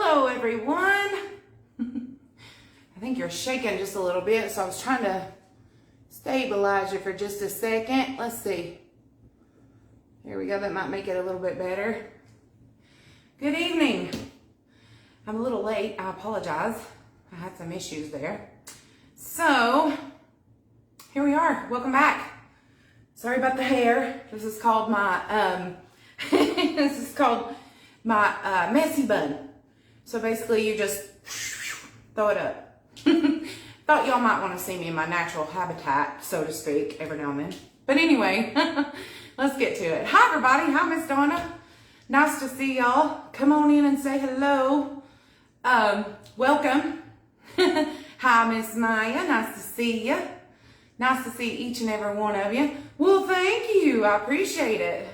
Hello, everyone. I think you're shaking just a little bit, so I was trying to stabilize you for just a second. Let's see. Here we go. That might make it a little bit better. Good evening. I'm a little late. I apologize. I had some issues there. So, here we are. Welcome back. Sorry about the hair. This is called my messy bun. So basically you just throw it up. Thought y'all might want to see me in my natural habitat, so to speak, every now and then. But anyway, let's get to it. Hi everybody, hi Miss Donna. Nice to see y'all. Come on in and say hello. Welcome. Hi Miss Maya, nice to see you. Nice to see each and every one of you. Well, thank you, I appreciate it.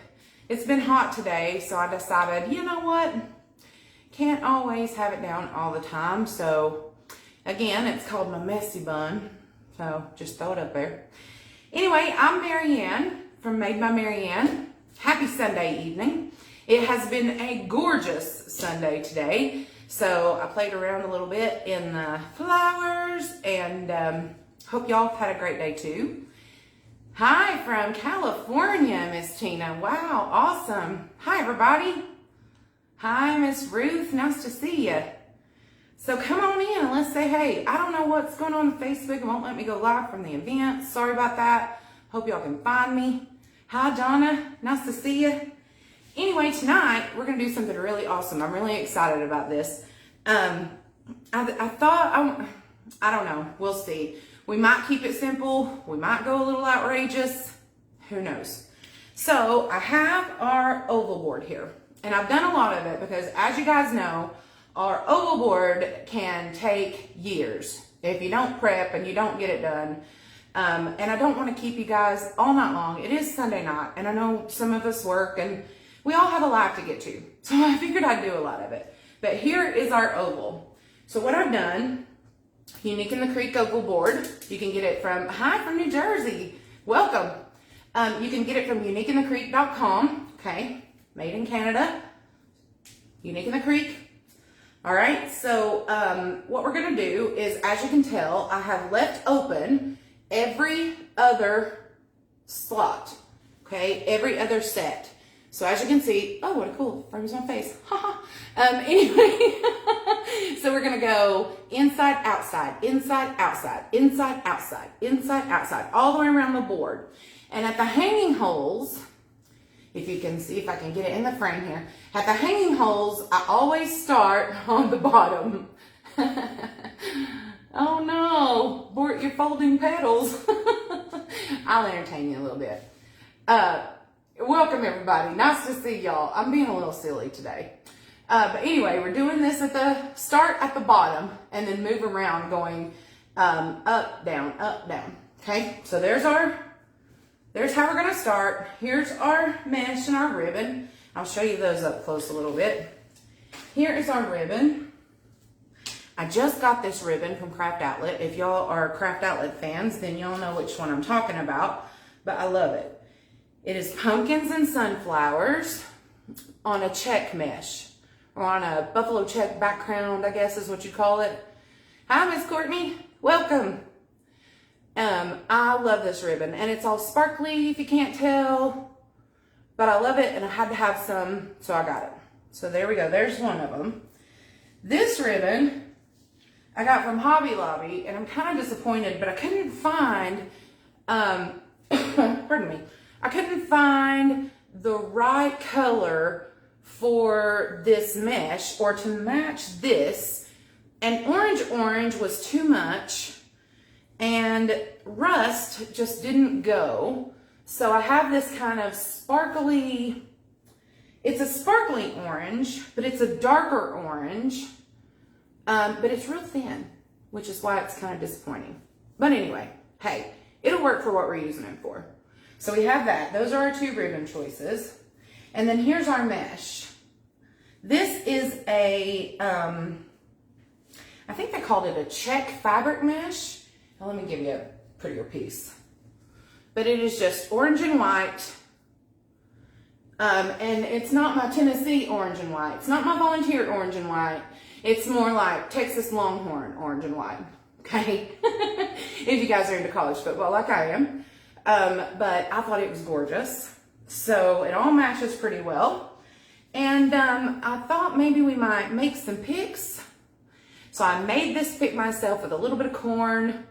It's been hot today, so I decided, you know what? Can't always have it down all the time. So again, it's called my messy bun. So just throw it up there. Anyway, I'm Marianne from Made by Marianne. Happy Sunday evening. It has been a gorgeous Sunday today. So I played around a little bit in the flowers and hope y'all have had a great day too. Hi from California, Miss Tina. Wow, awesome. Hi, everybody. Hi, Miss Ruth. Nice to see you. So come on in and let's say hey. I don't know what's going on Facebook. It won't let me go live from the event. Sorry about that. Hope y'all can find me. Hi, Donna. Nice to see you. Anyway, tonight we're going to do something really awesome. I'm really excited about this. I thought, I don't know. We'll see. We might keep it simple. We might go a little outrageous. Who knows? So I have our oval board here. And I've done a lot of it because, as you guys know, our oval board can take years if you don't prep and you don't get it done. And I don't want to keep you guys all night long. It is Sunday night, and I know some of us work, and we all have a life to get to. So I figured I'd do a lot of it. But here is our oval. So what I've done, Unique in the Creek oval board. You can get it from, hi from New Jersey. Welcome. You can get it from uniqueinthecreek.com. Okay. Made in Canada, Unique in the Creek. All right, so what we're gonna do is, as you can tell, I have left open every other slot, okay? Every other set. So as you can see, oh, what a cool, frames my face. Anyway, so we're gonna go inside, outside, inside, outside, inside, outside, inside, outside, all the way around the board. And at the hanging holes, if you can see, if I can get it in the frame here. At the hanging holes, I always start on the bottom. Oh no, Bort, you're folding petals. I'll entertain you a little bit. Welcome everybody, nice to see y'all. I'm being a little silly today. But anyway, we're doing this at the start at the bottom and then move around going up, down, okay? So there's how we're gonna start. Here's our mesh and our ribbon. I'll show you those up close a little bit. Here is our ribbon. I just got this ribbon from Craft Outlet. If y'all are Craft Outlet fans, then y'all know which one I'm talking about, but I love it. It is pumpkins and sunflowers on a check mesh, or on a buffalo check background, I guess is what you call it. Hi, Miss Courtney, welcome. I love this ribbon, and it's all sparkly if you can't tell, but I love it, and I had to have some, so I got it. So there we go, there's one of them. This ribbon I got from Hobby Lobby, and I'm kind of disappointed, but I couldn't find, pardon me, I couldn't find the right color for this mesh, or to match this, and orange was too much, and rust just didn't go. So I have this kind of sparkly, it's a sparkly orange, but it's a darker orange, but it's real thin, which is why it's kind of disappointing. But anyway, hey, it'll work for what we're using it for. So we have that. Those are our two ribbon choices. And then here's our mesh. This is a, I think they called it a check fabric mesh. Now let me give you a prettier piece. But it is just orange and white. And it's not my Tennessee orange and white. It's not my volunteer orange and white. It's more like Texas Longhorn orange and white. Okay? If you guys are into college football like I am. But I thought it was gorgeous. So it all matches pretty well. And I thought maybe we might make some picks. So I made this pick myself with a little bit of corn,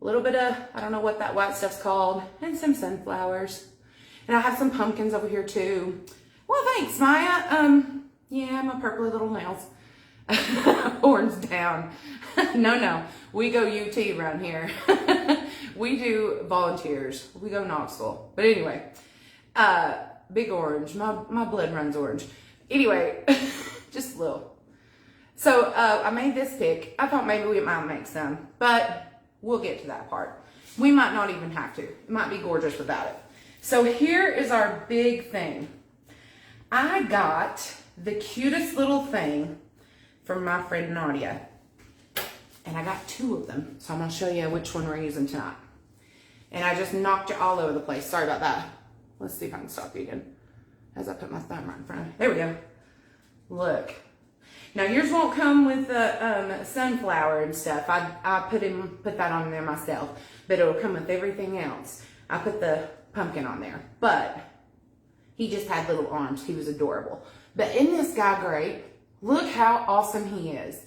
a little bit of, I don't know what that white stuff's called, and some sunflowers. And I have some pumpkins over here too. Well, thanks, Maya. Yeah, my purpley little nails. Horns down. No, we go UT around here. We do volunteers. We go Knoxville. But anyway, big orange. My blood runs orange. Anyway, just a little. So I made this pick. I thought maybe we might make some, but we'll get to that part. We might not even have to. It might be gorgeous without it. So here is our big thing. I got the cutest little thing from my friend Nadia. And I got 2 of them. So I'm going to show you which one we're using tonight. And I just knocked it all over the place. Sorry about that. Let's see if I can stop you again. As I put my thumb right in front of it. There we go. Look. Now yours won't come with the sunflower and stuff. I put that on there myself. But it'll come with everything else. I put the pumpkin on there. But he just had little arms. He was adorable. But isn't this guy great? Look how awesome he is.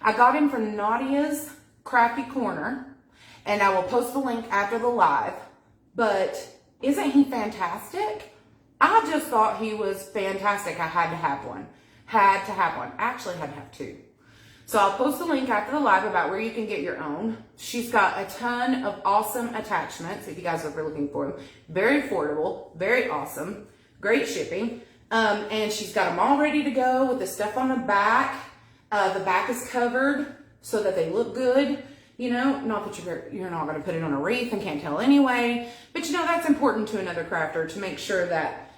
I got him from Nadia's Crafty Corner. And I will post the link after the live. But isn't he fantastic? I just thought he was fantastic. I had to have one. Had to have one. Actually, had to have 2. So I'll post the link after the live about where you can get your own. She's got a ton of awesome attachments if you guys are ever looking for them. Very affordable, very awesome, great shipping. And she's got them all ready to go with the stuff on the back. The back is covered so that they look good. You know, not that you're not going to put it on a wreath and can't tell anyway. But you know, that's important to another crafter to make sure that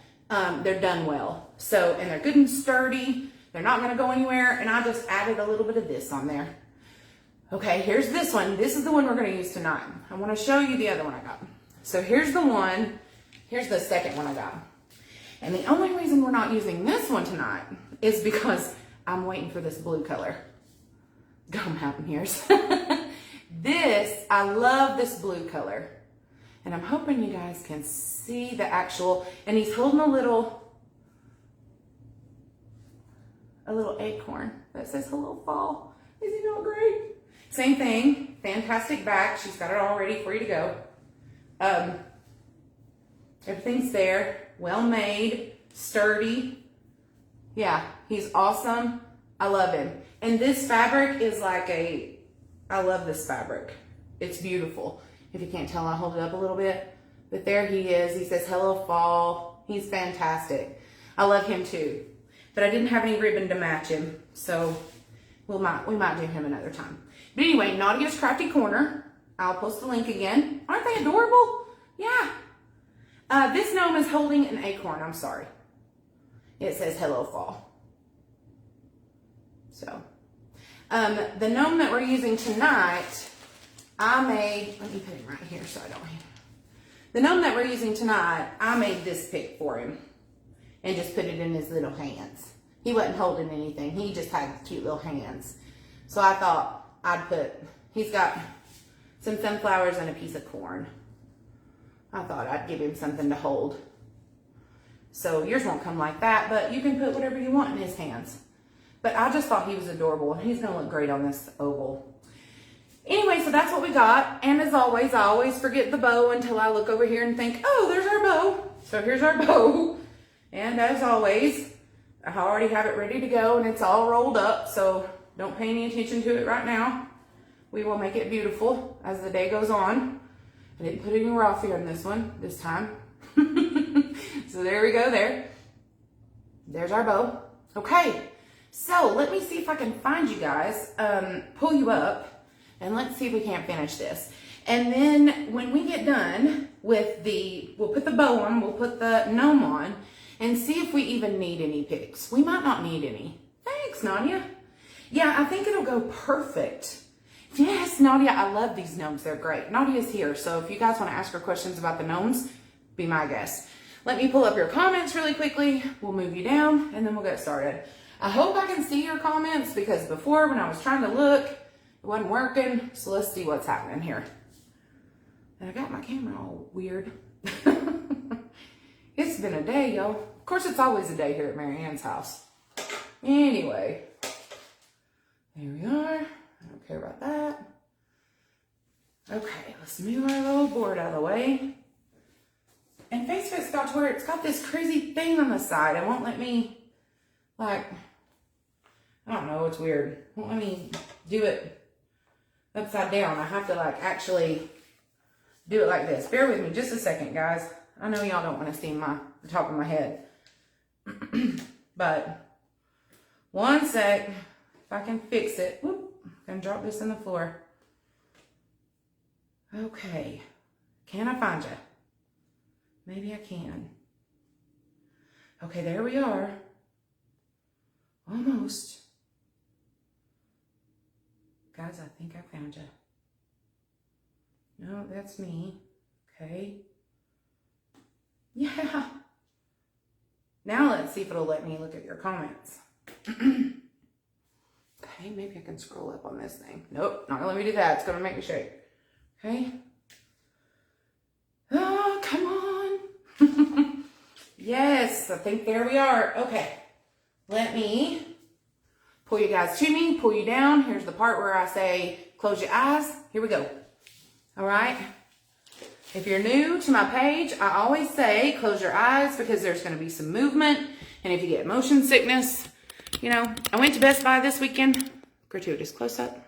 they're done well. So, and they're good and sturdy. They're not going to go anywhere. And I just added a little bit of this on there. Okay, here's this one. This is the one we're going to use tonight. I want to show you the other one I got. So here's the one. Here's the second one I got. And the only reason we're not using this one tonight is because I'm waiting for this blue color. Don't happen here. This, I love this blue color. And I'm hoping you guys can see the actual, and he's holding a little acorn that says hello fall. Is he not great? Same thing, fantastic back. She's got it all ready for you to go. Everything's there, well made, sturdy. Yeah, he's awesome. I love him. And this fabric is like I love this fabric. It's beautiful. If you can't tell, I'll hold it up a little bit. But there he is. He says, hello, fall. He's fantastic. I love him too. But I didn't have any ribbon to match him. So we might do him another time. But anyway, Nadia's Crafty Corner. I'll post the link again. Aren't they adorable? Yeah. This gnome is holding an acorn. I'm sorry. It says, hello, fall. So, the gnome that we're using tonight, let me put him right here so I don't hit him. The gnome that we're using tonight, I made this pick for him and just put it in his little hands. He wasn't holding anything. He just had cute little hands. So I thought he's got some sunflowers and a piece of corn. I thought I'd give him something to hold. So yours won't come like that, but you can put whatever you want in his hands. But I just thought he was adorable, and he's gonna look great on this oval. Anyway, so that's what we got. And as always, I always forget the bow until I look over here and think, oh, there's our bow. So here's our bow. And as always, I already have it ready to go, and it's all rolled up, so don't pay any attention to it right now. We will make it beautiful as the day goes on. I didn't put any raffia in this one this time. So there we go there. There's our bow. Okay, so let me see if I can find you guys, pull you up, and let's see if we can't finish this. And then when we get done with we'll put the bow on, we'll put the gnome on, and see if we even need any picks. We might not need any. Thanks, Nadia. Yeah, I think it'll go perfect. Yes, Nadia, I love these gnomes. They're great. Nadia's here, so if you guys want to ask her questions about the gnomes, be my guest. Let me pull up your comments really quickly. We'll move you down and then we'll get started. I hope I can see your comments because before when I was trying to look, it wasn't working. So let's see what's happening here. And I got my camera all weird. It's been a day, y'all. Of course, it's always a day here at Marianne's house. Anyway, there we are. I don't care about that. Okay, let's move our little board out of the way. And Facebook's got to where it's got this crazy thing on the side. It won't let me, like, I don't know, it's weird. It won't let me do it upside down. I have to, like, actually do it like this. Bear with me just a second, guys. I know y'all don't want to see the top of my head. But one sec. If I can fix it. Whoop, I'm going to drop this on the floor. Okay. Can I find you? Maybe I can. Okay, there we are. Almost. Guys, I think I found you. No, that's me. Okay. Yeah. Now let's see if it'll let me look at your comments. Okay, maybe I can scroll up on this thing. Nope, not gonna let me do that. It's gonna make me shake. Okay. Oh, come on. Yes, I think there we are. Okay. Let me pull you guys to me, pull you down. Here's the part where I say, close your eyes. Here we go. All right. If you're new to my page, I always say close your eyes because there's going to be some movement. And if you get motion sickness, you know, I went to Best Buy this weekend. Gratuitous close up.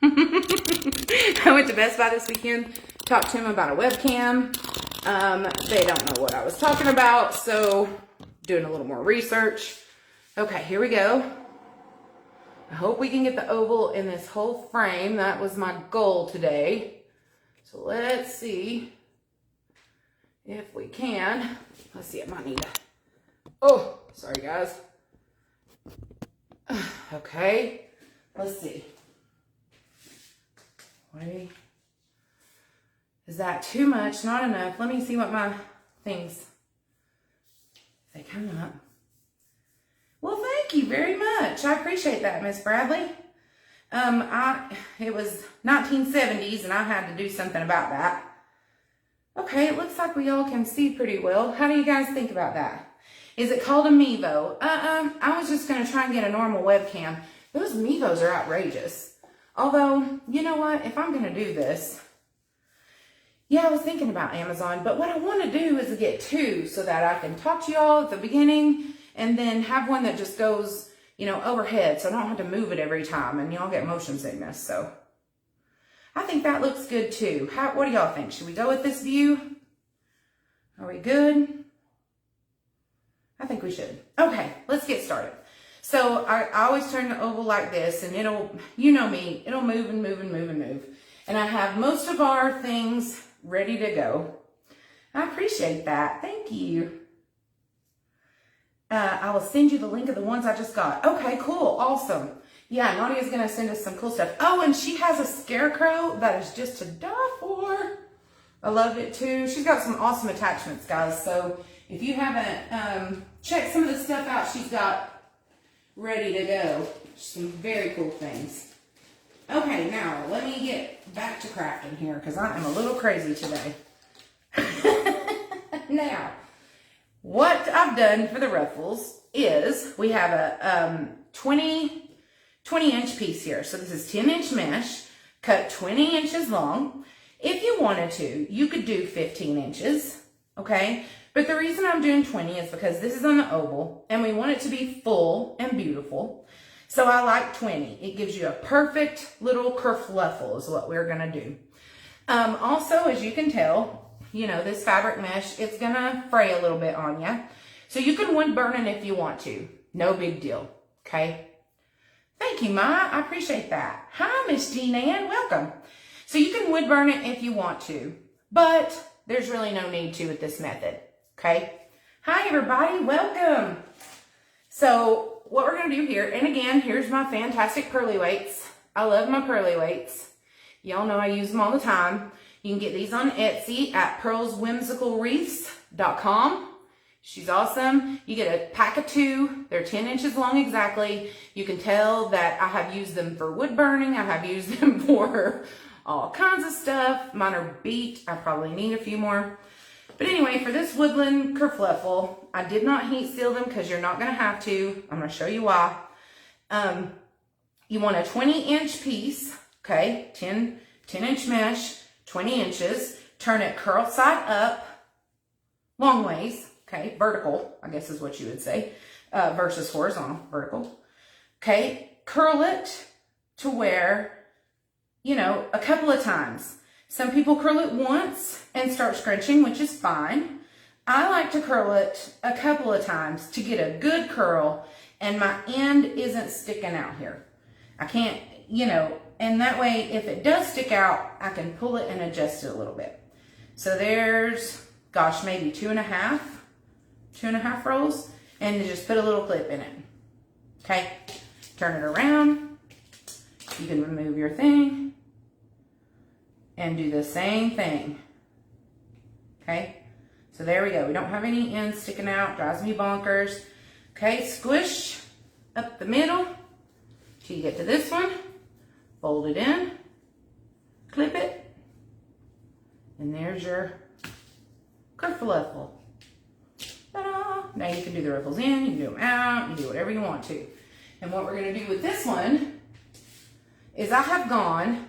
I went to Best Buy this weekend, talked to them about a webcam. They don't know what I was talking about, so doing a little more research. Okay, here we go. I hope we can get the oval in this whole frame. That was my goal today. So let's see if we can. Let's see, I might need to. Oh, sorry guys. Okay, let's see. Wait. Is that too much? Not enough. Let me see what my things, they come up. Well, thank you very much. I appreciate that, Miss Bradley. It was 1970s and I had to do something about that. Okay, it looks like we all can see pretty well. How do you guys think about that? Is it called a Mevo? I was just going to try and get a normal webcam. Those Mevos are outrageous. Although, you know what? If I'm going to do this, yeah, I was thinking about Amazon, but what I want to do is get two so that I can talk to y'all at the beginning and then have one that just goes, you know, overhead so I don't have to move it every time and y'all get motion sickness. So I think that looks good too. What do y'all think? Should we go with this view? Are we good? I think we should. Okay, let's get started. So I always turn the oval like this and it'll, you know me, it'll move and move and move and move. And I have most of our things ready to go. I appreciate that. Thank you. I will send you the link of the ones I just got. Okay, cool. Awesome. Yeah, Nadia's going to send us some cool stuff. Oh, and she has a scarecrow that is just to die for. I love it too. She's got some awesome attachments, guys. So if you haven't checked some of the stuff out she's got ready to go, some very cool things. Okay, now let me get back to crafting here because I am a little crazy today. Now, what I've done for the ruffles is we have a 20-inch piece here. So this is 10-inch mesh, cut 20 inches long. If you wanted to, you could do 15 inches, okay? But the reason I'm doing 20 is because this is on the oval and we want it to be full and beautiful. So I like 20. It gives you a perfect little kerfluffle is what we're going to do. Also, as you can tell, you know, this fabric mesh, it's going to fray a little bit on you. So you can wood burn it if you want to. No big deal. Okay. Thank you, Ma. I appreciate that. Hi, Miss Jean Ann. Welcome. So you can wood burn it if you want to, but there's really no need to with this method. Okay. Hi, everybody. Welcome. So what we're going to do here, and again, here's my fantastic pearly weights. I love my pearly weights. Y'all know I use them all the time. You can get these on Etsy at pearlswhimsicalwreaths.com. She's awesome. You get a pack of 2. They're 10 inches long exactly. You can tell that I have used them for wood burning. I have used them for all kinds of stuff. Mine are beat. I probably need a few more. But anyway, for this woodland kerfluffle, I did not heat seal them because you're not going to have to. I'm going to show you why. You want a 20-inch piece, okay? 10-inch mesh, 20 inches. Turn it curl side up, long ways. Okay, vertical, I guess is what you would say, versus horizontal, vertical. Okay, curl it to where, you know, a couple of times. Some people curl it once and start scrunching, which is fine. I like to curl it a couple of times to get a good curl and my end isn't sticking out here. I can't, you know, and that way if it does stick out, I can pull it and adjust it a little bit. So there's, gosh, maybe 2.5 rolls, and you just put a little clip in it. Okay, turn it around. You can remove your thing and do the same thing. Okay, so there we go. We don't have any ends sticking out, drives me bonkers. Okay, squish up the middle till you get to this one, fold it in, clip it, and there's your kerfluffle. Ta-da! Now you can do the ripples in, you can do them out, you do whatever you want to. And what we're going to do with this one is I have gone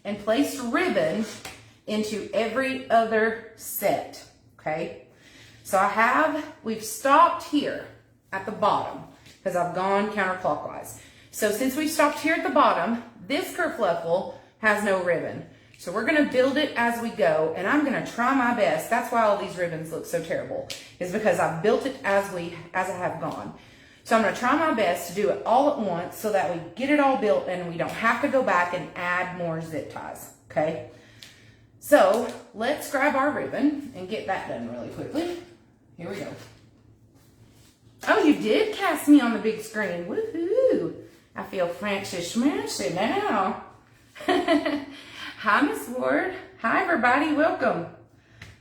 and placed ribbon into every other set, okay? So we've stopped here at the bottom because I've gone counterclockwise. So since we stopped here at the bottom, this kerfluffle has no ribbon. So we're going to build it as we go, and I'm going to try my best. That's why all these ribbons look so terrible, is because I've built it as I have gone. So I'm going to try my best to do it all at once so that we get it all built and we don't have to go back and add more zip ties, okay? So let's grab our ribbon and get that done really quickly. Here we go. Oh, you did cast me on the big screen. Woohoo! I feel fancy schmancy now. Hi, Miss Ward. Hi, everybody. Welcome.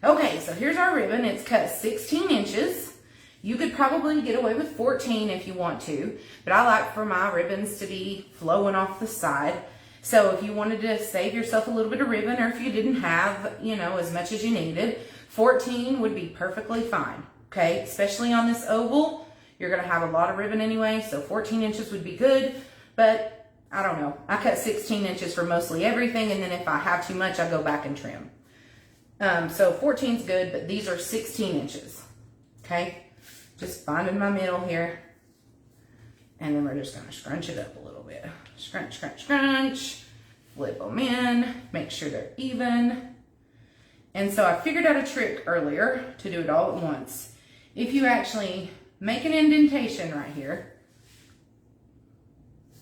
Okay, so here's our ribbon. It's cut 16 inches. You could probably get away with 14 if you want to, but I like for my ribbons to be flowing off the side. So if you wanted to save yourself a little bit of ribbon, or if you didn't have, you know, as much as you needed, 14 would be perfectly fine, okay? Especially on this oval, you're going to have a lot of ribbon anyway, so 14 inches would be good, but I don't know. I cut 16 inches for mostly everything, and then if I have too much, I go back and trim. So 14 is good, but these are 16 inches, okay? Just finding my middle here, and then we're just going to scrunch it up a little bit. Scrunch, scrunch, scrunch. Flip them in. Make sure they're even. And so I figured out a trick earlier to do it all at once. If you actually make an indentation right here,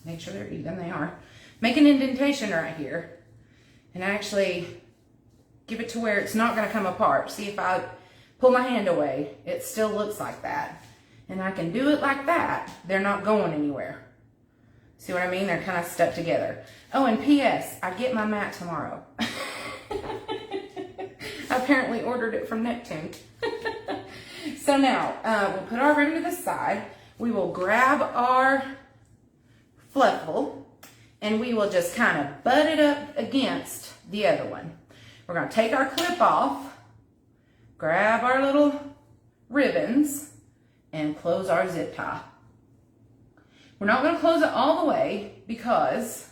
make sure they're even, they are. Make an indentation right here and actually give it to where it's not going to come apart. See, if I pull my hand away, it still looks like that. And I can do it like that. They're not going anywhere. See what I mean? They're kind of stuck together. Oh, and P.S. I get my mat tomorrow. I apparently ordered it from Neptune. So now, we'll put our ribbon to the side. We will grab our fluffle, and we will just kind of butt it up against the other one. We're going to take our clip off, grab our little ribbons, and close our zip tie. We're not going to close it all the way because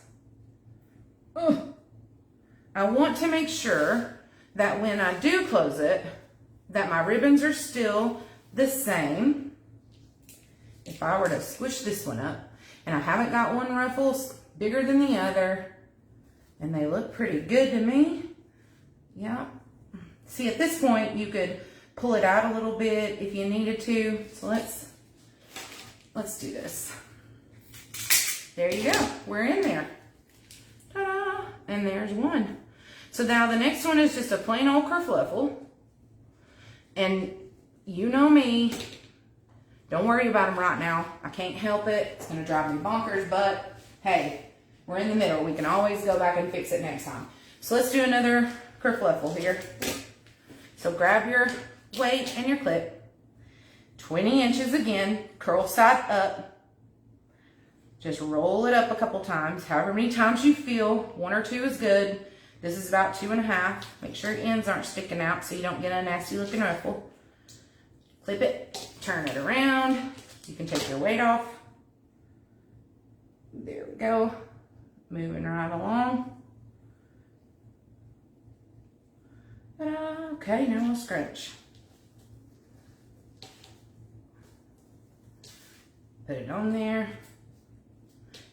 I want to make sure that when I do close it, that my ribbons are still the same. If I were to switch this one up, and I haven't got one ruffle bigger than the other, and they look pretty good to me. Yeah. See, at this point, you could pull it out a little bit if you needed to. So let's do this. There you go. We're in there. Ta-da! And there's one. So now the next one is just a plain old kerfluffle. And you know me. Don't worry about them right now. I can't help it. It's going to drive me bonkers, but hey, we're in the middle. We can always go back and fix it next time. So let's do another kerfluffle here. So grab your weight and your clip. 20 inches again, curl side up. Just roll it up a couple times, however many times you feel. 1 or 2 is good. This is about 2.5. Make sure your ends aren't sticking out so you don't get a nasty looking ruffle. Clip it, turn it around. You can take your weight off. There we go. Moving right along. Okay, now we'll scrunch. Put it on there.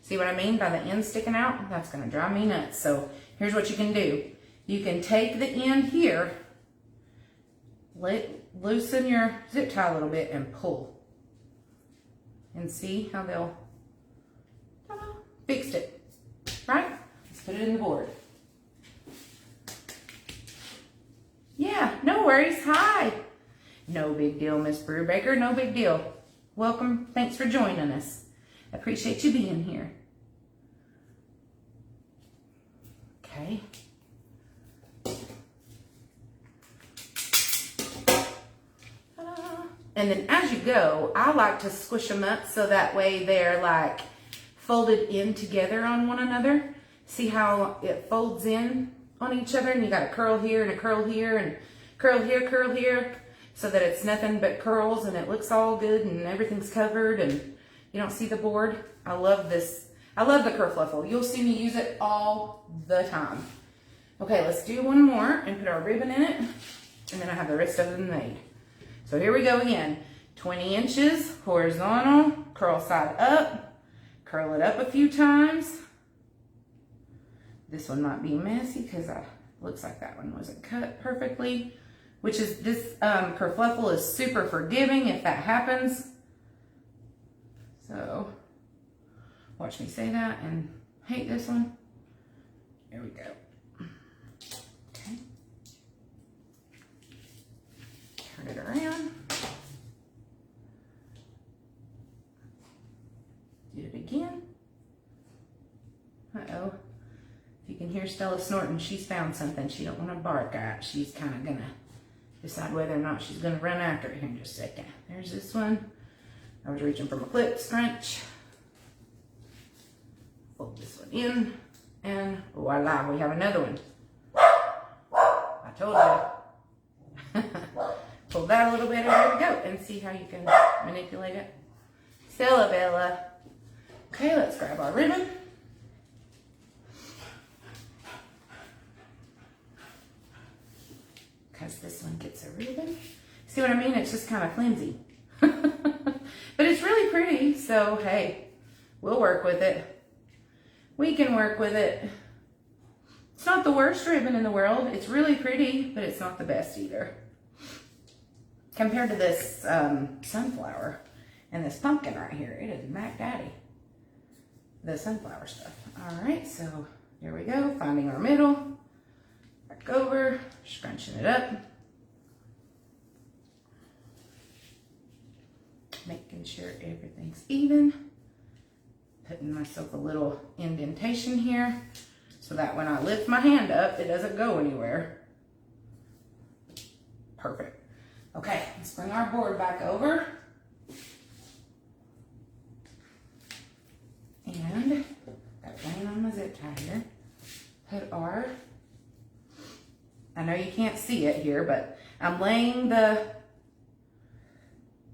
See what I mean by the end sticking out? That's gonna drive me nuts. So here's what you can do. You can take the end here, loosen your zip tie a little bit and pull. And see how they'll, fixed it, right? Let's put it in the board. Yeah, no worries, hi. No big deal, Miss Brubaker, no big deal. Welcome, thanks for joining us. Appreciate you being here. Okay. And then as you go, I like to squish them up so that way they're like folded in together on one another. See how it folds in on each other, and you got a curl here and a curl here and curl here, so that it's nothing but curls and it looks all good and everything's covered and you don't see the board. I love this. I love the kerfluffle. You'll see me use it all the time. Okay, let's do one more and put our ribbon in it, and then I have the rest of them made. So here we go again. 20 inches horizontal, curl side up, curl it up a few times. This one might be messy because looks like that one wasn't cut perfectly, which is this kerfluffle is super forgiving if that happens. So watch me say that and hate this one. There we go. Okay. Turn it around. Do it again. Uh-oh. If you can hear Stella snorting, she's found something she don't want to bark at. She's kind of going to decide whether or not she's going to run after it here in just a second. There's this one. I was reaching for my clip, scrunch. Fold this one in, and voila, we have another one. I told you. Pull that a little bit, and there we go. And see how you can manipulate it. Stella Bella. Okay, let's grab our ribbon. Because this one gets a ribbon. See what I mean? It's just kind of flimsy. But it's really pretty, so hey, we'll work with it. We can work with it. It's not the worst ribbon in the world. It's really pretty, but it's not the best either. Compared to this sunflower and this pumpkin right here, it is Mac Daddy. The sunflower stuff. All right, so here we go, finding our middle. Back over, scrunching it up. Making sure everything's even. Putting myself a little indentation here so that when I lift my hand up, it doesn't go anywhere. Perfect. Okay, let's bring our board back over. And got laying on my zip tie here. Put our, I know you can't see it here, but I'm laying the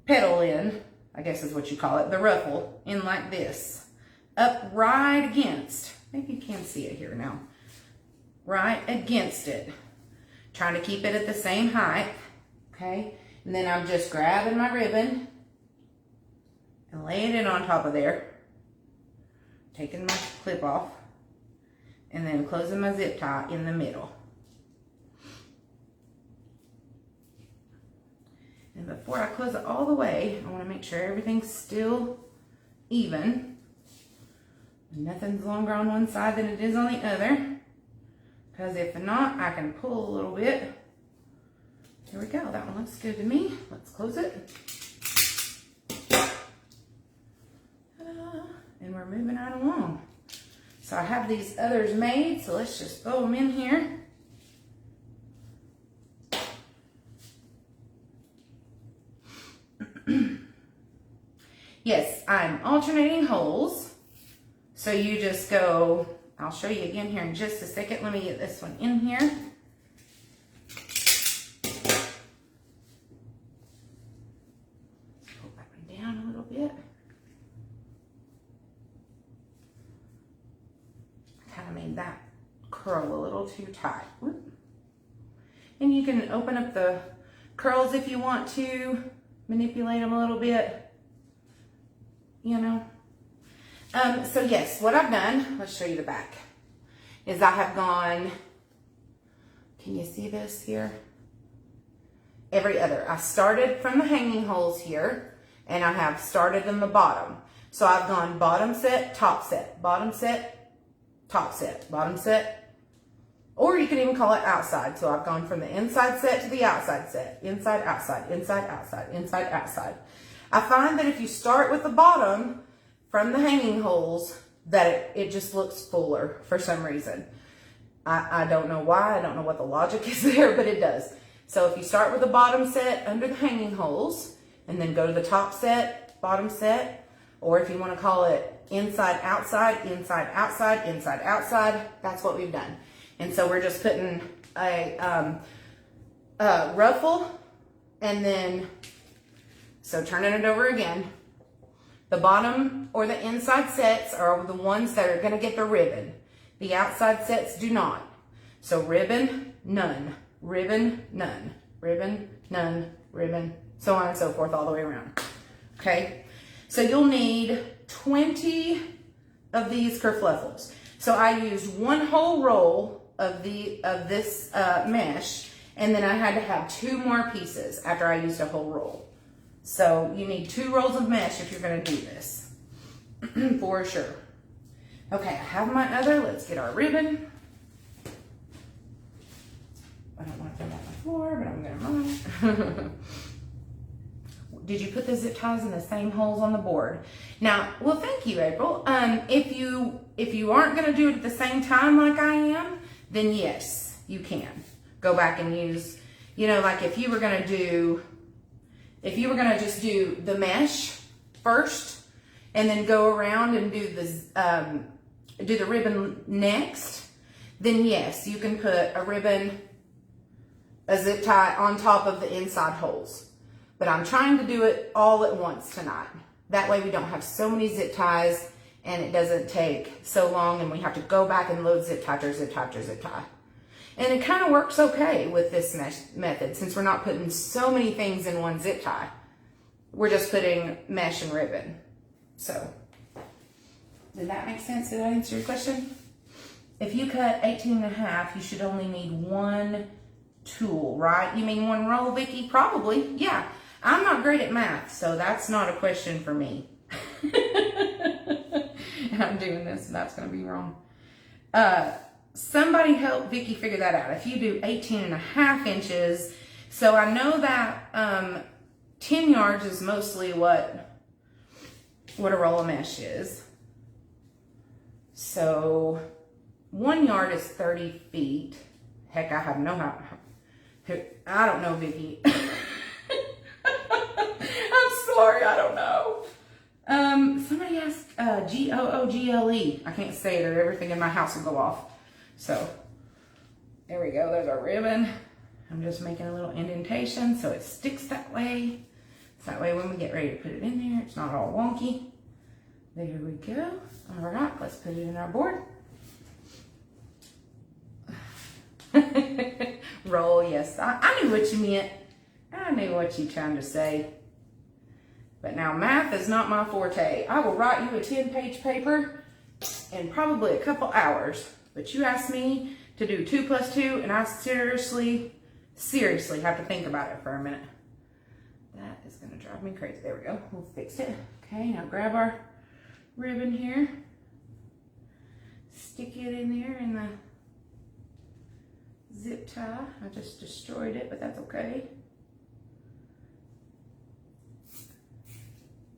petal in, I guess is what you call it, the ruffle, in like this. Up right against, maybe you can see it here now, right against it. Trying to keep it at the same height, okay? And then I'm just grabbing my ribbon and laying it on top of there, taking my clip off, and then closing my zip tie in the middle. And before I close it all the way, I want to make sure everything's still even. Nothing's longer on one side than it is on the other. Because if not, I can pull a little bit. Here we go. That one looks good to me. Let's close it. And we're moving right along. So I have these others made, so let's just throw them in here. alternating holes. So you just go, I'll show you again here in just a second. Let me get this one in here. Pull that one down a little bit. Kind of made that curl a little too tight. Whoop. And you can open up the curls if you want to, manipulate them a little bit, you know. So yes, what I've done, let's show you the back, is I have gone, can you see this here? Every other. I started from the hanging holes here, and I have started in the bottom. So I've gone bottom set, top set, bottom set, top set, bottom set, or you can even call it outside. So I've gone from the inside set to the outside set, inside, outside, inside, outside, inside, outside. I find that if you start with the bottom from the hanging holes, that it just looks fuller for some reason. I don't know why, I don't know what the logic is there, but it does. So if you start with the bottom set under the hanging holes, and then go to the top set, bottom set, or if you want to call it inside, outside, inside, outside, inside, outside, that's what we've done. And so we're just putting a ruffle, and then, so turning it over again. The bottom or the inside sets are the ones that are going to get the ribbon. The outside sets do not. So ribbon, none. Ribbon, none. Ribbon, none. Ribbon, so on and so forth all the way around. Okay? So you'll need 20 of these kerfluffles. So I used one whole roll of this mesh, and then I had to have 2 more pieces after I used a whole roll. So you need 2 rolls of mesh if you're going to do this, for sure. Okay, I have my other. Let's get our ribbon. I don't want to throw that on the floor, but I'm going to run. Did you put the zip ties in the same holes on the board? Now, well, thank you, April. If you aren't going to do it at the same time like I am, then yes, you can go back and use, you know, like if you were going to just do the mesh first and then go around and do the ribbon next, then yes, you can put a ribbon, a zip tie on top of the inside holes. But I'm trying to do it all at once tonight. That way we don't have so many zip ties and it doesn't take so long and we have to go back and load zip tie after zip tie after zip tie. And it kind of works okay with this mesh method since we're not putting so many things in one zip tie. We're just putting mesh and ribbon. So, did that make sense? Did I answer your question? If you cut 18.5, you should only need 1 tool, right? You mean 1 roll, Vicki? Probably, yeah. I'm not great at math, so that's not a question for me. And I'm doing this, and that's going to be wrong. Somebody help Vicki figure that out. If you do 18.5 inches, so I know that 10 yards is mostly what a roll of mesh is. So 1 yard is 30 feet. Heck, I have no how. I don't know, Vicki. I'm sorry, I don't know. Somebody asked Google. I can't say it or everything in my house will go off. So there we go. There's our ribbon. I'm just making a little indentation so it sticks that way. So that way when we get ready to put it in there, it's not all wonky. There we go. All right, let's put it in our board. Roll, yes. I knew what you meant. I knew what you trying to say. But now math is not my forte. I will write you a 10-page paper in probably a couple hours. But you asked me to do 2 + 2, and I seriously have to think about it for a minute. That is going to drive me crazy. There we go. We'll fix it. Okay, now grab our ribbon here. Stick it in there in the zip tie. I just destroyed it, but that's okay.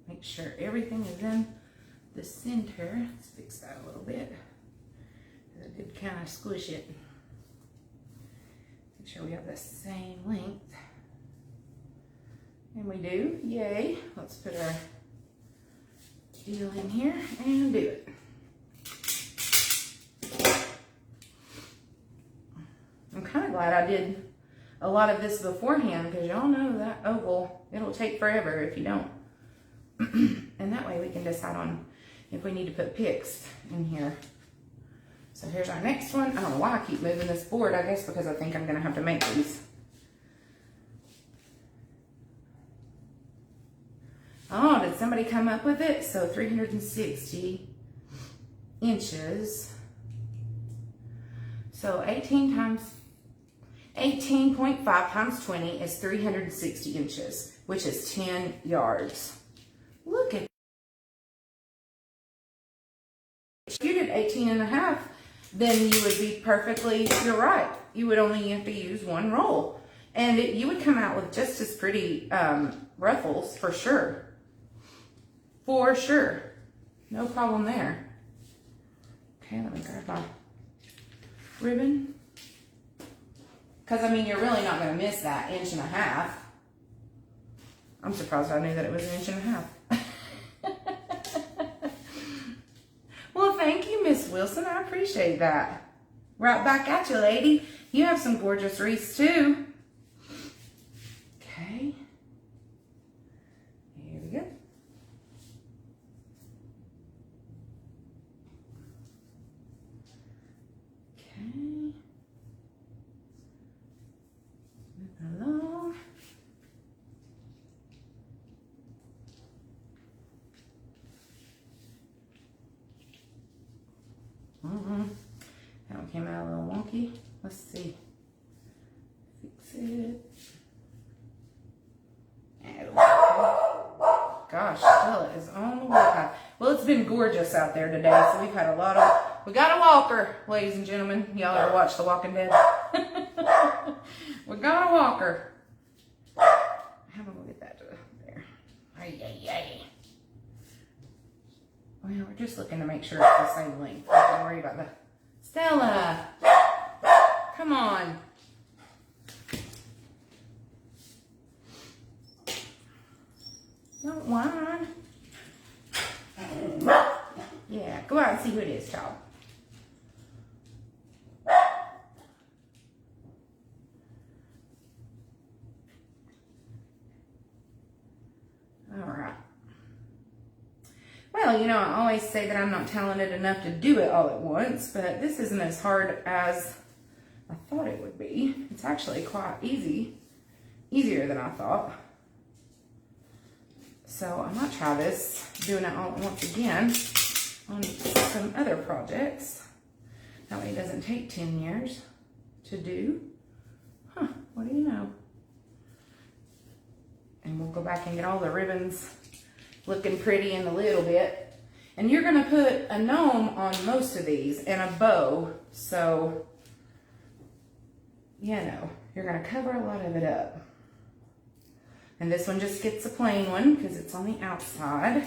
Make sure everything is in the center. Let's fix that a little bit. I did kind of squish it. Make sure we have the same length. And we do. Yay. Let's put our deal in here and do it. I'm kind of glad I did a lot of this beforehand because y'all know that oval, it'll take forever if you don't. And that way we can decide on if we need to put picks in here. So here's our next one. I don't know why I keep moving this board. I guess because I think I'm going to have to make these. Oh, did somebody come up with it? So 360 inches. So 18.5 times 20 is 360 inches, which is 10 yards. Look at. If you did 18 and a half, then you would be perfectly, you're right. You would only have to use one roll. And you would come out with just as pretty ruffles for sure. For sure. No problem there. Okay, let me grab my ribbon. Because, I mean, you're really not going to miss that 1.5 inches. I'm surprised I knew that it was 1.5 inches. Well, thank you, Miss Wilson. I appreciate that. Right back at you, lady. You have some gorgeous wreaths, too. Okay. Here we go. Okay. Moving along. That one came out a little wonky. Let's see. Fix it. Gosh, Stella is on the warpath. Well, it's been gorgeous out there today, so we've had a lot of. We got a walker, ladies and gentlemen. Y'all ever watch The Walking Dead? We got a walker. How do we get that to there? Ay, ay, ay. Well, we're just looking to make sure it's the same length. Don't worry about that. Stella! Come on. Don't whine. Yeah, go out and see who it is, child. Alright. Well, you know, I always say that I'm not talented enough to do it all at once, but this isn't as hard as I thought it would be. It's actually quite easy. Easier than I thought. So I might try this, doing it all at once again on some other projects. That way it doesn't take 10 years to do. Huh, what do you know? And we'll go back and get all the ribbons looking pretty in a little bit. And you're gonna put a gnome on most of these and a bow. So, you know, you're gonna cover a lot of it up. And this one just gets a plain one because it's on the outside.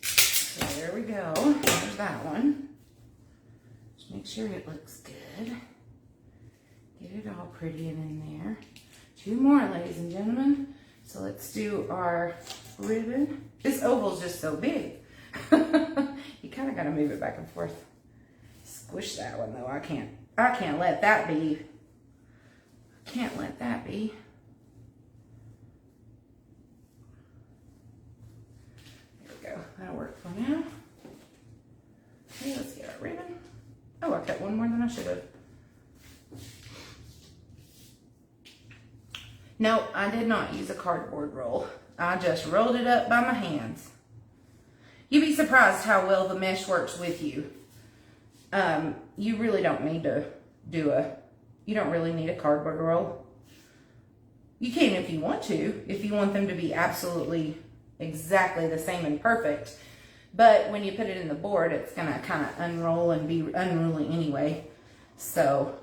So there we go. There's that one. Just make sure it looks good. Get it all pretty and in there. 2 more, ladies and gentlemen. So let's do our ribbon. This oval's just so big. You kind of got to move it back and forth. Squish that one though. I can't let that be. Can't let that be. That'll work for now. Okay, let's get our ribbon. Oh, I cut one more than I should have. No, I did not use a cardboard roll. I just rolled it up by my hands. You'd be surprised how well the mesh works with you. You really don't need to you don't really need a cardboard roll. You can if you want to, if you want them to be absolutely exactly the same and perfect, but when you put it in the board, it's gonna kind of unroll and be unruly anyway. So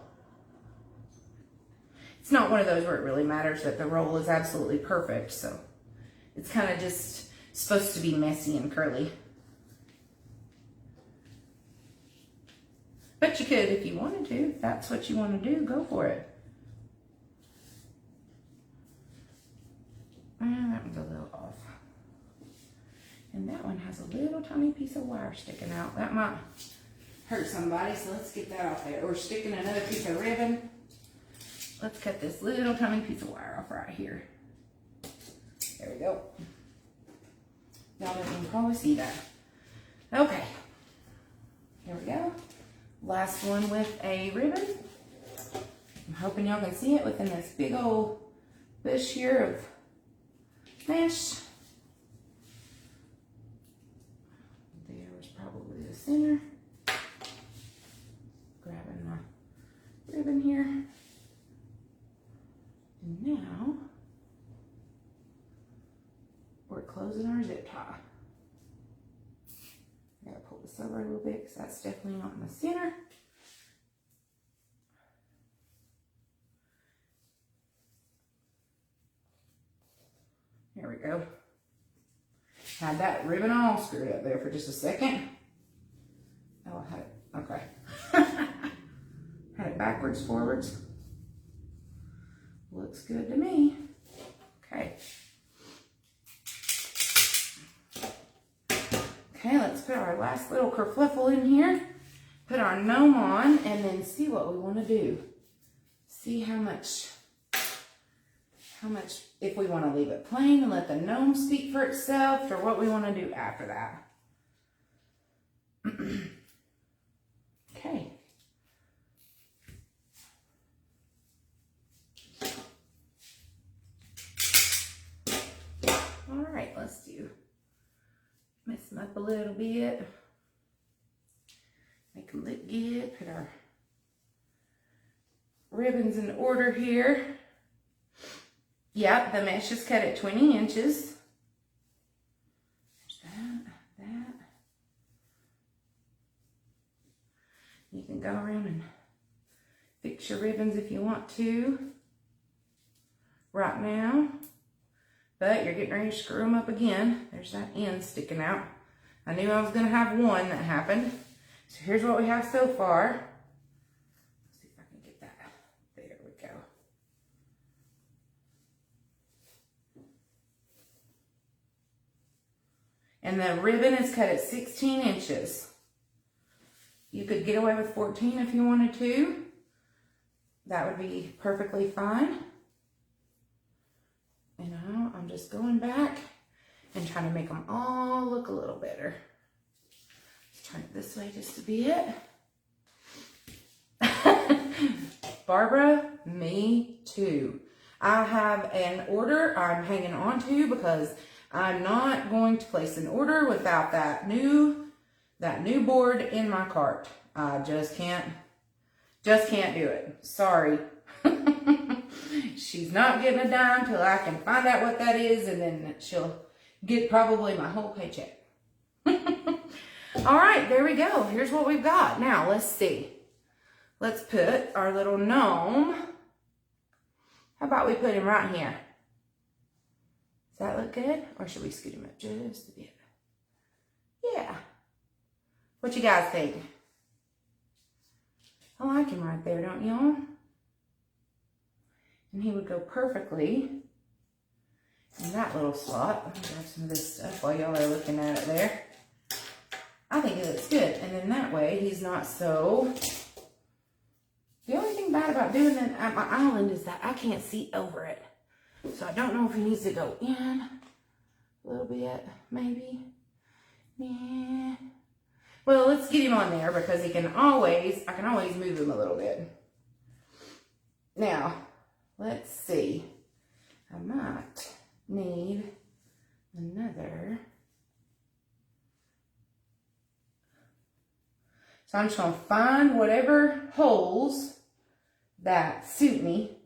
it's not one of those where it really matters that the roll is absolutely perfect. So it's kind of just supposed to be messy and curly. But you could if you wanted to. If that's what you want to do, go for it. That one's a little off. And that one has a little tiny piece of wire sticking out. That might hurt somebody, so let's get that off there. We're sticking another piece of ribbon. Let's cut this little tiny piece of wire off right here. There we go. Y'all can probably see that. Okay. Here we go. Last one with a ribbon. I'm hoping y'all can see it within this big old bush here of mesh. There was probably the center. Grabbing my ribbon here. And now we're closing our zip tie. I gotta pull this over a little bit because that's definitely not in the center. There we go. Had that ribbon all screwed up there for just a second. Oh, I had it, okay. Had it backwards, forwards. Looks good to me. Okay. Okay, let's put our last little kerfluffle in here. Put our gnome on and then see what we want to do. See how much, if we want to leave it plain and let the gnome speak for itself, or what we want to do after that. Okay. All right, let's mess them up a little bit. Make them look good. Put our ribbons in order here. Yep, the mesh is cut at 20 inches. There's that. You can go around and fix your ribbons if you want to right now. But you're getting ready to screw them up again. There's that end sticking out. I knew I was going to have one that happened. So here's what we have so far. Let's see if I can get that. There we go. And the ribbon is cut at 16 inches. You could get away with 14 if you wanted to. That would be perfectly fine. And now I'm just going back and trying to make them all look a little better. Let's turn it this way just a bit. Barbara, me too. I have an order I'm hanging on to because I'm not going to place an order without that new board in my cart. I just can't do it. Sorry. She's not getting a dime till I can find out what that is, and then she'll get probably my whole paycheck. All right, there we go. Here's what we've got. Now, let's see. Let's put our little gnome. How about we put him right here? Does that look good? Or should we scoot him up just a bit? Yeah. What you guys think? I like him right there, don't y'all? And he would go perfectly in that little slot. Let me grab some of this stuff while y'all are looking at it there. I think it looks good. And then that way, he's not so... The only thing bad about doing it at my island is that I can't see over it. So I don't know if he needs to go in a little bit, maybe. Yeah. Well, let's get him on there because I can always move him a little bit. Now, let's see. I might need another. So I'm just going to find whatever holes that suit me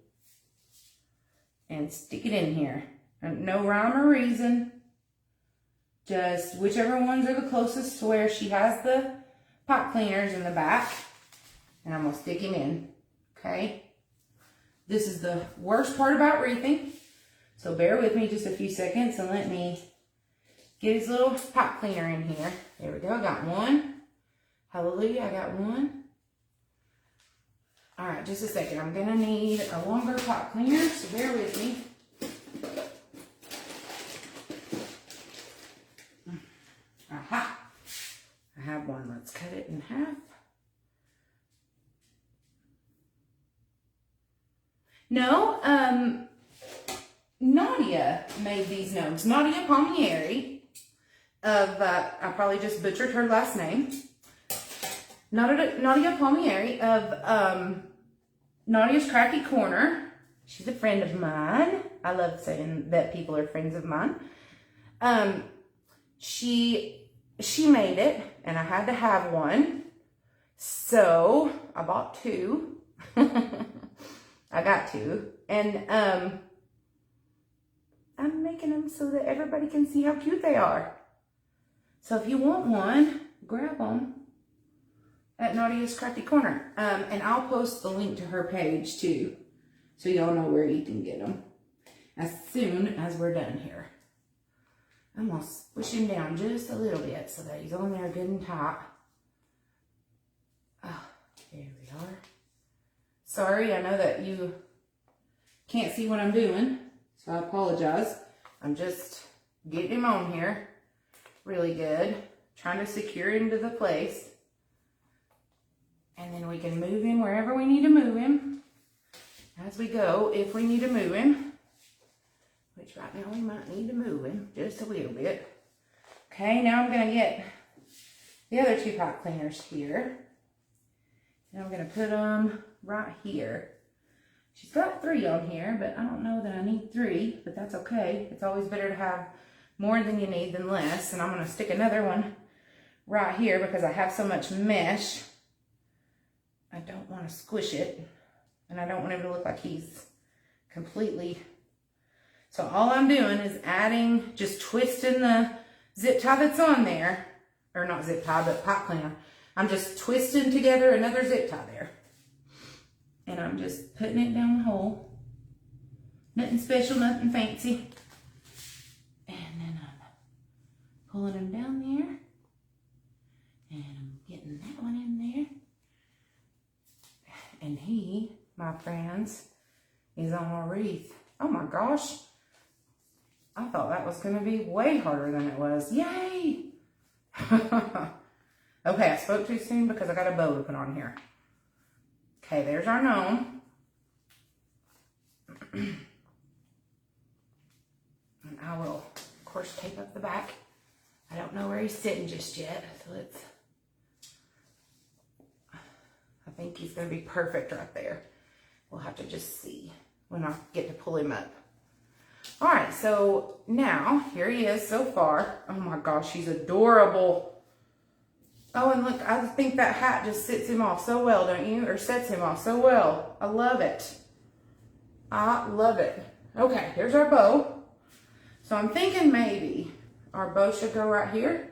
and stick it in here. No rhyme or reason. Just whichever ones are the closest to where she has the pot cleaners in the back. And I'm going to stick him in. Okay? This is the worst part about wreathing. So bear with me just a few seconds and let me get his little pot cleaner in here. There we go. I got one. Hallelujah. I got one. All right, just a second. I'm going to need a longer pot cleaner, so bear with me. Aha! I have one. Let's cut it in half. No, Nadia made these gnomes. Nadia Palmieri of, I probably just butchered her last name. Nadia Palmieri of Nadia's Cracky Corner. She's a friend of mine. I love saying that people are friends of mine. She made it, and I had to have one. So I bought two. I got two. And I'm making them so that everybody can see how cute they are. So if you want one, grab them at Nadia's Crafty Corner. And I'll post the link to her page too, so y'all know where you can get them as soon as we're done here. I'm going to squish him down just a little bit so that he's on there good and tight. Oh, here we are. Sorry, I know that you can't see what I'm doing, so I apologize. I'm just getting him on here really good, trying to secure him to the place. And then we can move him wherever we need to move him as we go, if we need to move him. Which right now we might need to move him just a little bit. Okay, now I'm going to get the other two pipe cleaners here. And I'm going to put them right here. She's got 3 on here, but I don't know that I need 3, but that's okay. It's always better to have more than you need than less. And I'm going to stick another one right here because I have so much mesh. I don't want to squish it, and I don't want him to look like he's completely... So all I'm doing is adding, just twisting the zip tie that's on there, or not zip tie, but pipe cleaner. I'm just twisting together another zip tie there. And I'm just putting it down the hole. Nothing special, nothing fancy. And then I'm pulling them down there. And I'm getting that one in there. And he, my friends, is on a wreath. Oh my gosh. I thought that was going to be way harder than it was. Yay! Okay, I spoke too soon because I got a bow to put on here. Okay, there's our gnome. And I will, of course, tape up the back. I don't know where he's sitting just yet, so let's... I think he's going to be perfect right there. We'll have to just see when I get to pull him up. All right, so now, here he is so far. Oh my gosh, he's adorable. Oh, and look, I think that hat just sits him off so well, don't you? Or sets him off so well. I love it. I love it. Okay, here's our bow. So I'm thinking maybe our bow should go right here.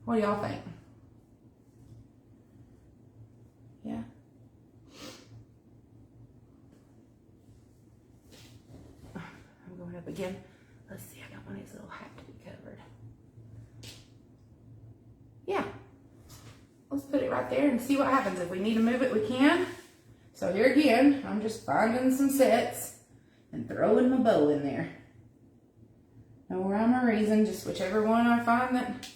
What do y'all think? Yeah. I'm going up again. Let's see, I don't want his little hat to be covered. Yeah. Let's put it right there and see what happens. If we need to move it, we can. So here again, I'm just finding some sets and throwing my bow in there. No rhyme or reason, just whichever one I find that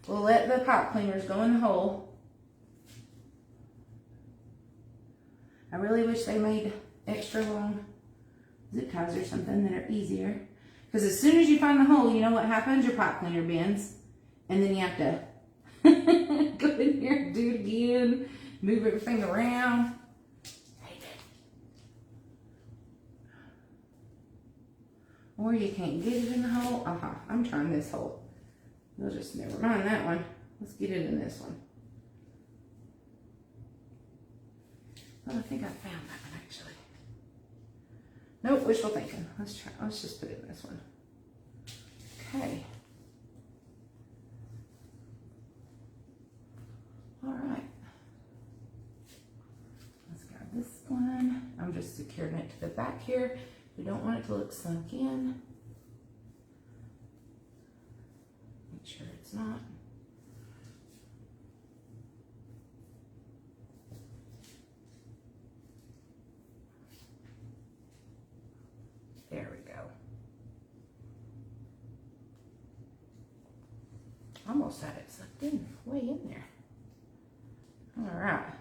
will let the pipe cleaners go in the hole. I really wish they made extra long zip ties or something that are easier. Because as soon as you find the hole, you know what happens? Your pipe cleaner bends. And then you have to go in here and do it again. Move everything around. Or you can't get it in the hole. I'm trying this hole. We'll just never mind that one. Let's get it in this one. Well, I think I found that one actually. Nope, wishful thinking. Let's try. Let's just put it in this one. Okay. All right. Let's grab this one. I'm just securing it to the back here. We don't want it to look sunk in. Make sure it's not. There we go. almost had it sucked in, way in there. All right.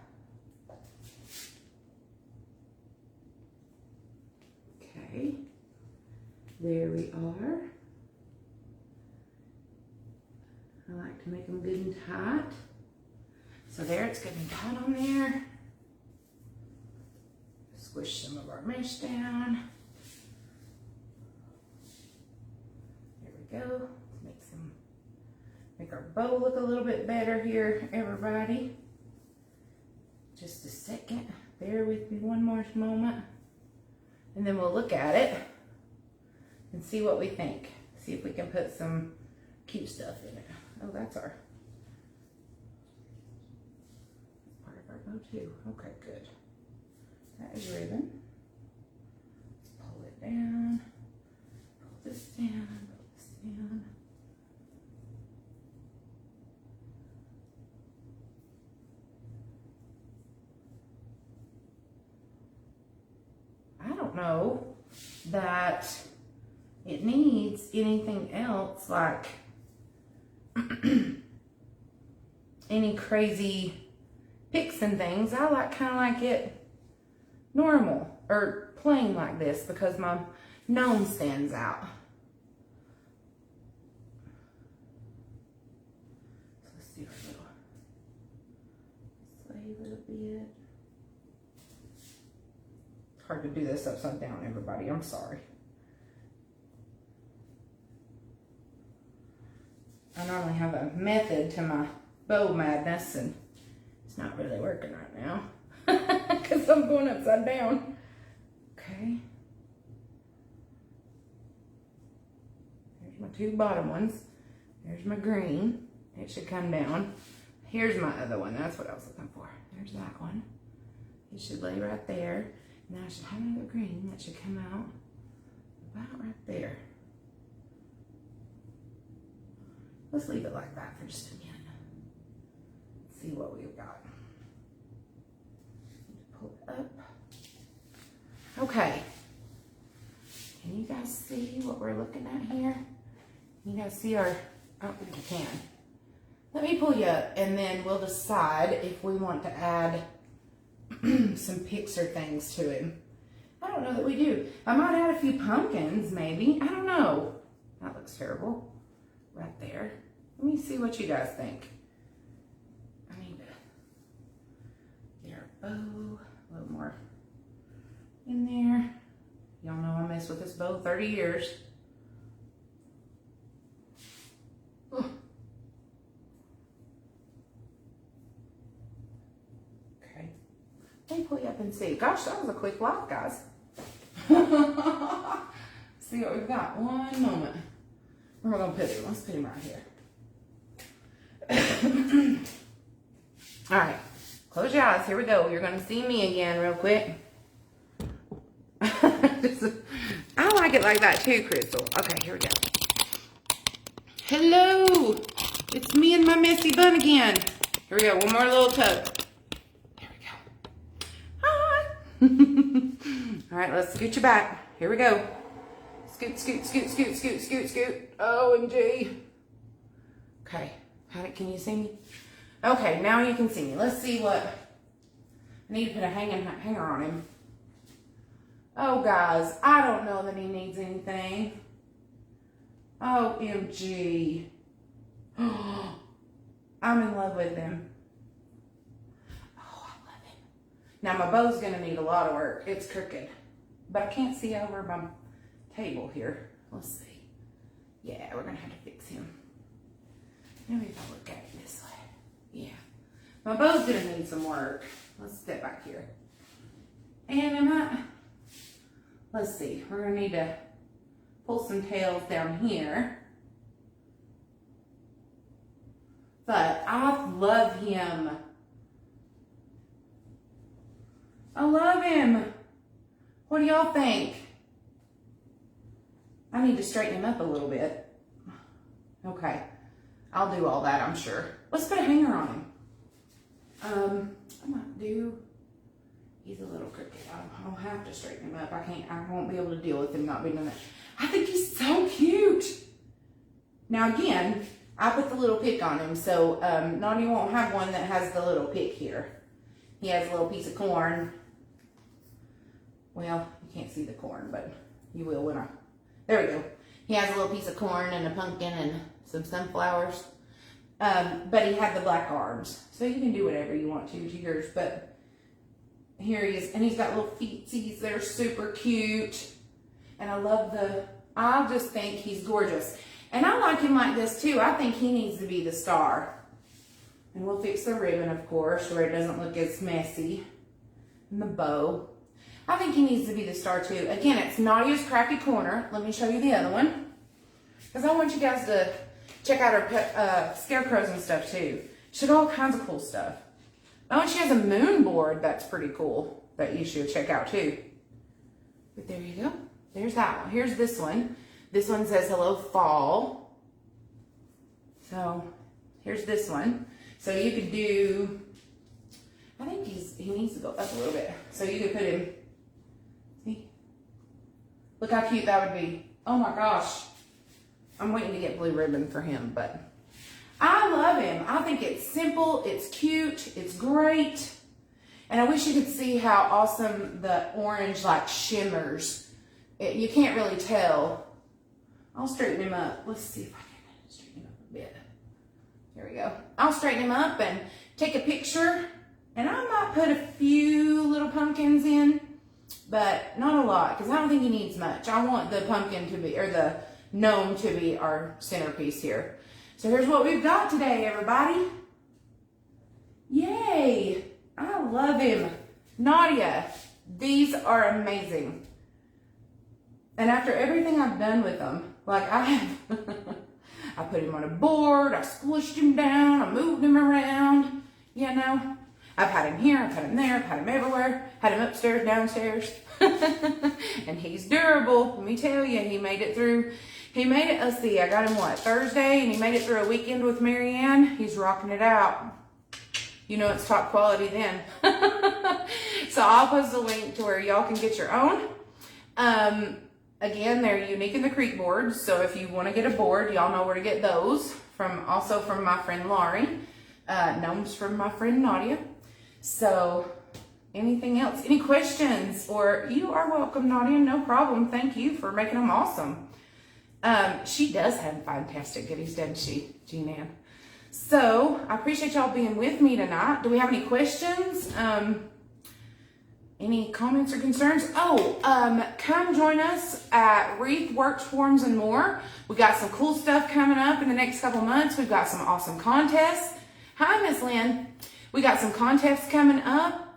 Okay, there we are. I like to make them good and tight. So there, it's good and tight on there. Squish some of our mesh down. There we go. Let's make our bow look a little bit better here, everybody. Just a second. Bear with me one more moment. And then we'll look at it and see what we think. See if we can put some cute stuff in it. Oh, that's part of our bow too. Okay, good. That is ribbon. Let's pull it down. Pull this down. Pull this down. I don't know that it needs anything else like any crazy picks and things. I kind of like it normal or plain like this because my gnome stands out. So let's do our little sway a little bit. It's hard to do this upside down, everybody. I'm sorry. I normally have a method to my bow madness, and it's not really working right now because I'm going upside down. Okay. There's my two bottom ones. There's my green. It should come down. Here's my other one. That's what I was looking for. There's that one. It should lay right there. Now I should have another green that should come out about right there. Let's leave it like that for just a minute. Let's see what we've got. Pull it up. Okay. Can you guys see what we're looking at here? Can you guys see our, oh, you can. Let me pull you up and then we'll decide if we want to add some picks or things to it. I don't know that we do. I might add a few pumpkins, maybe. I don't know. That looks terrible. Right there. Let me see what you guys think. I need to get our bow a little more in there. Y'all know I messed with this bow 30 years. Ugh. Okay. Let me pull you up and see. Gosh, that was a quick live, guys. See what we've got. One moment. Where am I going to put him? Let's put him right here. All right. Close your eyes. Here we go. You're going to see me again real quick. I like it like that too, Crystal. Okay, here we go. Hello. It's me and my messy bun again. Here we go. One more little tug. There we go. Hi. All right, let's scoot you back. Here we go. Scoot, scoot, scoot, scoot, scoot, scoot, scoot. OMG. Okay. Can you see me? Okay, now you can see me. Let's see what. I need to put a hanger on him. Oh, guys, I don't know that he needs anything. OMG. I'm in love with him. Oh, I love him. Now, my bow's going to need a lot of work. It's crooked. But I can't see over my table here. Let's see. Yeah, we're going to have to fix him. Maybe if I look at it this way. Yeah. My bow's going to need some work. Let's step back here. And let's see. We're going to need to pull some tails down here. But I love him. I love him. What do y'all think? I need to straighten him up a little bit. Okay. I'll do all that, I'm sure. Let's put a hanger on him. I might do, he's a little crooked. I'll have to straighten him up. I won't be able to deal with him not being done that. I think he's so cute. Now again, I put the little pick on him, so Nadia won't have one that has the little pick here. He has a little piece of corn. Well, you can't see the corn, but you will when I... There we go. He has a little piece of corn and a pumpkin and some sunflowers. But he had the black arms. So you can do whatever you want to yours. But here he is. And he's got little feetsies that are super cute. And I just think he's gorgeous. And I like him like this too. I think he needs to be the star. And we'll fix the ribbon, of course, where it doesn't look as messy. And the bow. I think he needs to be the star too. Again, it's Nadia's Crafty Corner. Let me show you the other one. Because I want you guys to check out her scarecrows and stuff too. She got all kinds of cool stuff. Oh, and she has a moon board that's pretty cool that you should check out too. But there you go. There's that one. Here's this one. This one says Hello Fall. So here's this one. So you could do, I think he needs to go up a little bit. So you could put him, see? Look how cute that would be. Oh my gosh. I'm waiting to get blue ribbon for him, but I love him. I think it's simple, it's cute, it's great. And I wish you could see how awesome the orange like shimmers. You can't really tell. I'll straighten him up. Let's see if I can straighten him up a bit. There we go. I'll straighten him up and take a picture. And I might put a few little pumpkins in, but not a lot, because I don't think he needs much. I want the pumpkin to be, or the gnome to be our centerpiece here. So here's what we've got today, everybody. Yay! I love him. Nadia, these are amazing. And after everything I've done with them, like I put him on a board, I squished him down, I moved him around, you know. I've had him here, I've had him there, I've had him everywhere, had him upstairs, downstairs. And he's durable, let me tell you, he made it through. He made it, let's see, I got him what, Thursday, and he made it through a weekend with Marianne. He's rocking it out. You know it's top quality then. So I'll post a link to where y'all can get your own. Again, they're unique in the Creek boards, so if you want to get a board, y'all know where to get those. Also from my friend Laurie. Gnomes from my friend Nadia. So, anything else? Any questions? Or you are welcome, Nadia, no problem. Thank you for making them awesome. She does have fantastic goodies, doesn't she, Jean Ann? So, I appreciate y'all being with me tonight. Do we have any questions? Any comments or concerns? Come join us at Wreath, Works, Forms, and More. We got some cool stuff coming up in the next couple months. We've got some awesome contests. Hi, Miss Lynn. We got some contests coming up.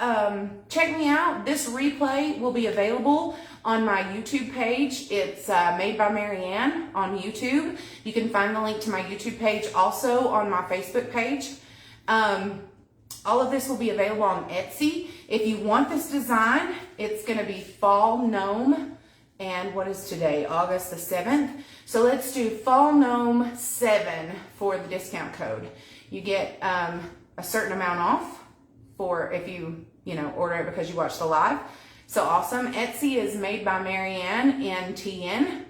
Check me out. This replay will be available on my YouTube page. It's Made by Marianne on YouTube. You can find the link to my YouTube page also on my Facebook page. All of this will be available on Etsy. If you want this design, it's going to be Fall Gnome. And what is today? August the 7th. So let's do Fall Gnome 7 for the discount code. You get a certain amount off for if you order it because you watch the live. So awesome. Etsy is Made by Marianne, INTN,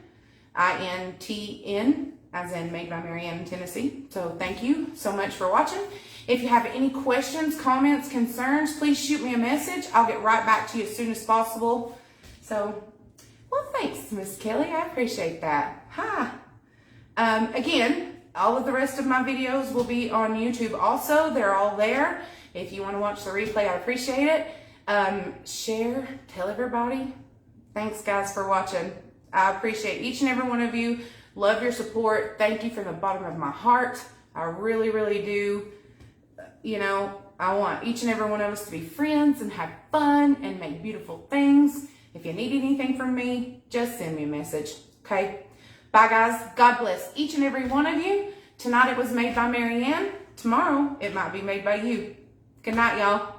as in Made by Marianne, Tennessee. So thank you so much for watching. If you have any questions, comments, concerns, please shoot me a message. I'll get right back to you as soon as possible. So, well, thanks, Miss Kelly. I appreciate that. Hi. Again, all of the rest of my videos will be on YouTube also. They're all there. If you want to watch the replay, I appreciate it. Share, tell everybody. Thanks, guys, for watching. I appreciate each and every one of you. Love your support. Thank you from the bottom of my heart. I really, really do. I want each and every one of us to be friends and have fun and make beautiful things. If you need anything from me, just send me a message. Okay? Bye, guys. God bless each and every one of you. Tonight it was made by Marianne. Tomorrow it might be made by you. Good night, y'all.